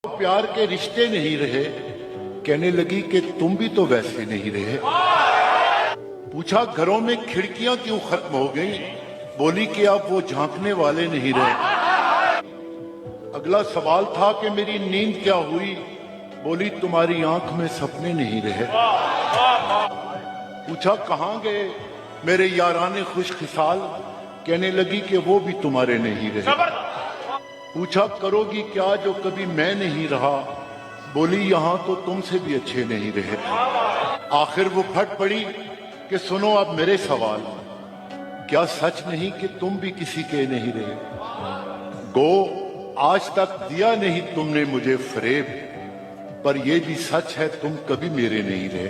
प्यार के रिश्ते नहीं रहे। कहने लगी कि तुम भी तो वैसे नहीं रहे। पूछा घरों में खिड़कियां क्यों खत्म हो गई? बोली कि अब वो झांकने वाले नहीं रहे। अगला सवाल था कि मेरी नींद क्या हुई? बोली तुम्हारी आंख में सपने नहीं रहे। पूछा कहां गए मेरे याराने खुश खिसाल? कहने लगी कि वो भी तुम्हारे नहीं रहे। पूछा करोगी क्या जो कभी मैं नहीं रहा? बोली यहां तो तुमसे भी अच्छे नहीं रहे। आखिर वो फट पड़ी कि सुनो अब मेरे सवाल, क्या सच नहीं कि तुम भी किसी के नहीं रहे? गो आज तक दिया नहीं तुमने मुझे फरेब, पर यह भी सच है तुम कभी मेरे नहीं रहे।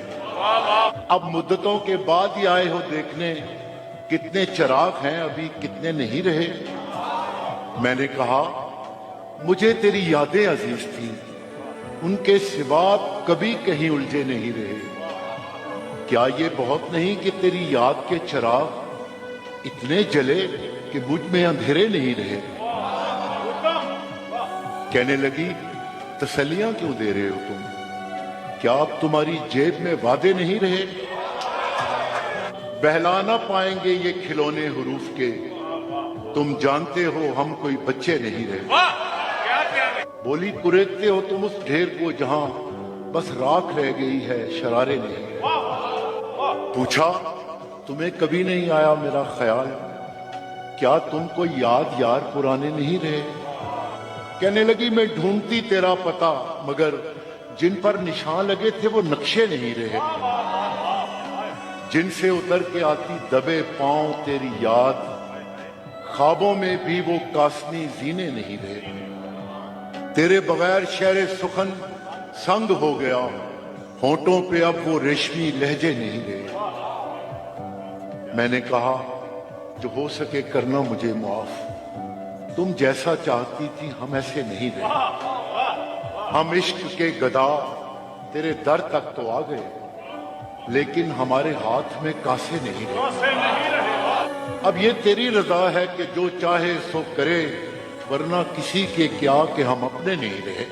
अब मुद्दतों के बाद ही आए हो देखने, कितने चिराग हैं अभी कितने नहीं रहे। मैंने कहा मुझे तेरी यादें अजीज थी, उनके सिवा कभी कहीं उलझे नहीं रहे। क्या ये बहुत नहीं कि तेरी याद के चिराग इतने जले कि मुझ में अंधेरे नहीं रहे। कहने लगी तसल्लियां क्यों दे रहे हो तुम? क्या अब तुम्हारी जेब में वादे नहीं रहे? बहला ना पाएंगे ये खिलौने हुरूफ के, तुम जानते हो हम कोई बच्चे नहीं रहे। बोली कुरेदते हो तुम उस ढेर को जहां बस राख रह गई है, शरारे नहीं। पूछा तुम्हें कभी नहीं आया मेरा ख्याल? क्या तुमको याद यार पुराने नहीं रहे? कहने लगी मैं ढूंढती तेरा पता, मगर जिन पर निशान लगे थे वो नक्शे नहीं रहे। जिनसे उतर के आती दबे पांव तेरी याद, ख्वाबों में भी वो कासनी जीने नहीं रहे। तेरे बगैर शहर सुखन संग हो गया, होंठों पे अब वो रेशमी लहजे नहीं रहे। मैंने कहा जो हो सके करना मुझे माफ, तुम जैसा चाहती थी हम ऐसे नहीं रहे। हम इश्क के गदा तेरे दर तक तो आ गए, लेकिन हमारे हाथ में कासे नहीं रहे। अब ये तेरी रजा है कि जो चाहे सो करे, वरना किसी के क्या कि हम अपने नहीं रहे।